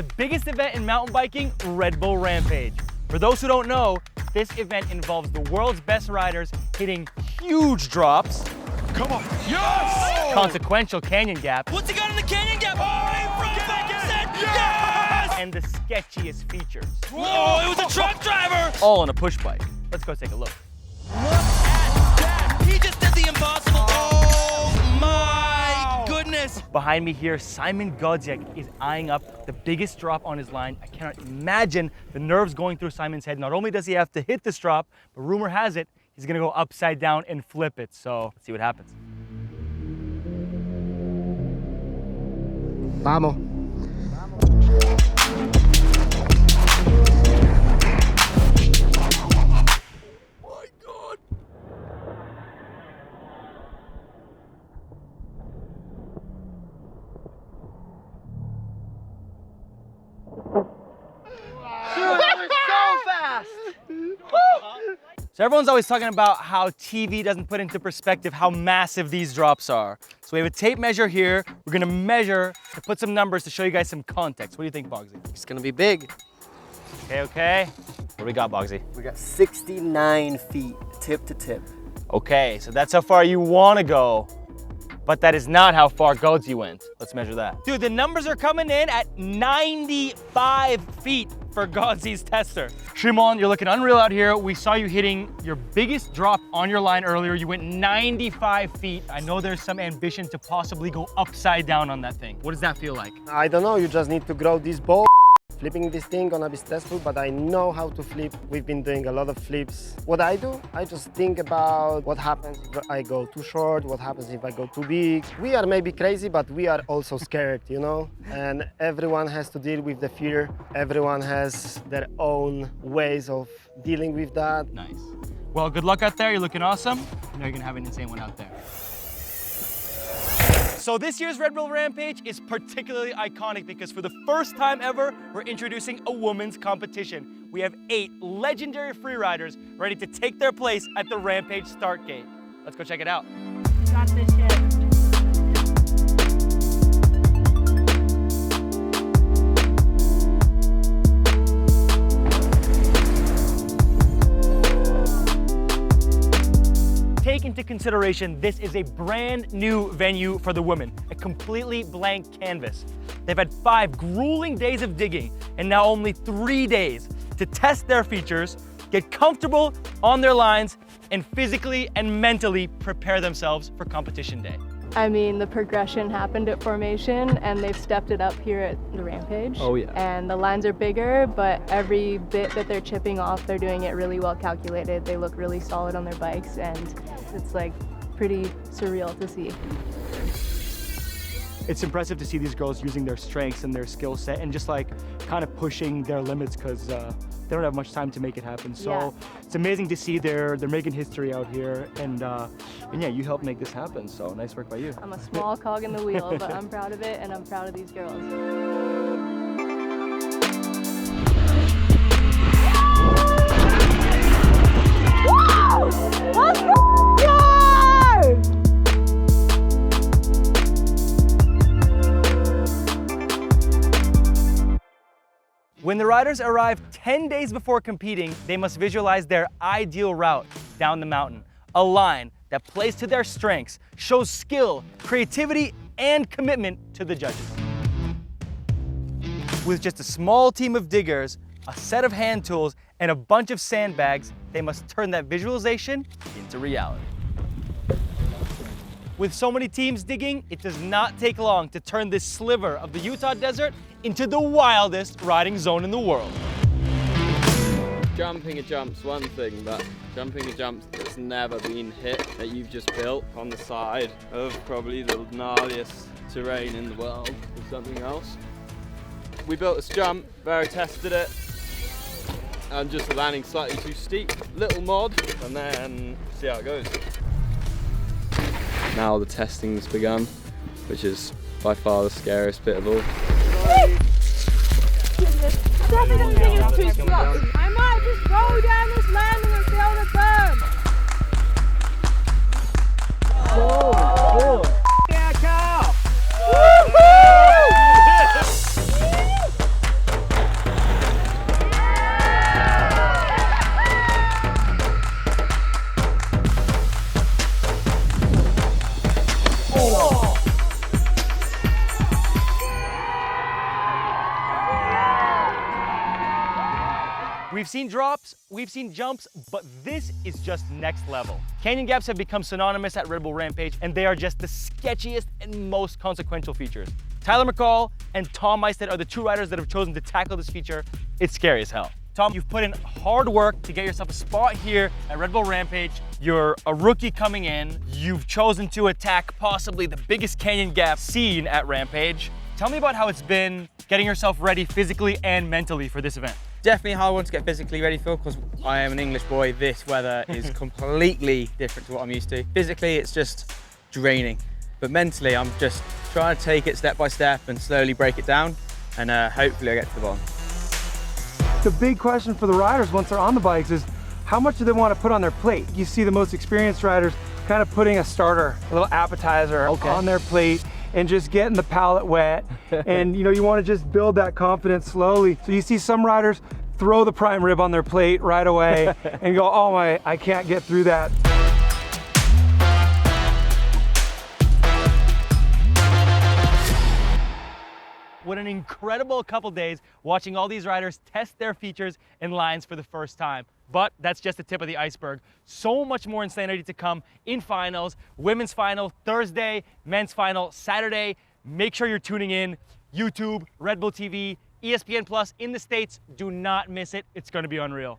the biggest event in mountain biking, Red Bull Rampage. For those who don't know, this event involves the world's best riders hitting huge drops. Come on. Yes! Consequential canyon gap. What's he got in the canyon gap? Oh, from 5%. Yes! And the sketchiest features. Whoa, it was a truck driver! All on a push bike. Let's go take a look. Look at that! He just did the impossible. Oh my goodness! Behind me here, Simon Godziak is eyeing up the biggest drop on his line. I cannot imagine the nerves going through Simon's head. Not only does he have to hit this drop, but rumor has it, he's gonna go upside down and flip it. So let's see what happens. Vamos. So everyone's always talking about how TV doesn't put into perspective how massive these drops are. So we have a tape measure here. We're gonna measure to put some numbers to show you guys some context. What do you think, Bogsy? It's gonna be big. Okay. What do we got, Bogsy? We got 69 feet tip to tip. Okay, so that's how far you wanna go. But that is not how far Godsy went. Let's measure that. Dude, the numbers are coming in at 95 feet for Godsy's tester. Shimon, you're looking unreal out here. We saw you hitting your biggest drop on your line earlier. You went 95 feet. I know there's some ambition to possibly go upside down on that thing. What does that feel like? I don't know, you just need to grow this ball. Flipping this thing gonna be stressful, but I know how to flip. We've been doing a lot of flips. What I do, I just think about what happens if I go too short, what happens if I go too big. We are maybe crazy, but we are also scared, you know? And everyone has to deal with the fear. Everyone has their own ways of dealing with that. Nice. Well, good luck out there. You're looking awesome. I know you're gonna have an insane one out there. So this year's Red Bull Rampage is particularly iconic because for the first time ever, we're introducing a women's competition. We have 8 legendary freeriders ready to take their place at the Rampage start gate. Let's go check it out. Got this shit. Take into consideration, this is a brand new venue for the women, a completely blank canvas. They've had 5 grueling days of digging and now only 3 days to test their features, get comfortable on their lines, and physically and mentally prepare themselves for competition day. I mean, the progression happened at Formation and they've stepped it up here at the Rampage. Oh, yeah. And the lines are bigger, but every bit that they're chipping off, they're doing it really well calculated. They look really solid on their bikes and it's like pretty surreal to see. It's impressive to see these girls using their strengths and their skill set and just like kind of pushing their limits because they don't have much time to make it happen. So Yeah. It's amazing to see they're making history out here and yeah, you helped make this happen. So nice work by you. I'm a small cog in the wheel, but I'm proud of it and I'm proud of these girls. Let's go! When the riders arrive 10 days before competing, they must visualize their ideal route down the mountain. A line that plays to their strengths, shows skill, creativity, and commitment to the judges. With just a small team of diggers, a set of hand tools, and a bunch of sandbags, they must turn that visualization into reality. With so many teams digging, it does not take long to turn this sliver of the Utah desert into the wildest riding zone in the world. Jumping a jump's one thing, but jumping a jump that's never been hit, that you've just built on the side of probably the gnarliest terrain in the world or something else. We built this jump, Vero tested it, and just the landing slightly too steep, little mod, and then see how it goes. Now the testing's begun, which is by far the scariest bit of all. Definitely don't think it's too slow. I might just go down this landing and feel the burn. Yeah, cow! We've seen drops, we've seen jumps, but this is just next level. Canyon gaps have become synonymous at Red Bull Rampage, and they are just the sketchiest and most consequential features. Tyler McCall and Tom Meisted are the two riders that have chosen to tackle this feature. It's scary as hell. Tom, you've put in hard work to get yourself a spot here at Red Bull Rampage. You're a rookie coming in. You've chosen to attack possibly the biggest canyon gap seen at Rampage. Tell me about how it's been getting yourself ready physically and mentally for this event. Definitely a hard one to get physically ready for because I am an English boy. This weather is completely different to what I'm used to. Physically, it's just draining. But mentally, I'm just trying to take it step by step and slowly break it down. And hopefully I get to the bottom. The big question for the riders once they're on the bikes is how much do they want to put on their plate? You see the most experienced riders kind of putting a starter, a little appetizer on their plate and just getting the palate wet. And you know, you want to just build that confidence slowly. So you see some riders throw the prime rib on their plate right away and go, oh my, I can't get through that. What an incredible couple days watching all these riders test their features and lines for the first time. But that's just the tip of the iceberg. So much more insanity to come in finals. Women's final Thursday, men's final Saturday. Make sure you're tuning in. YouTube, Red Bull TV, ESPN Plus in the States. Do not miss it. It's going to be unreal.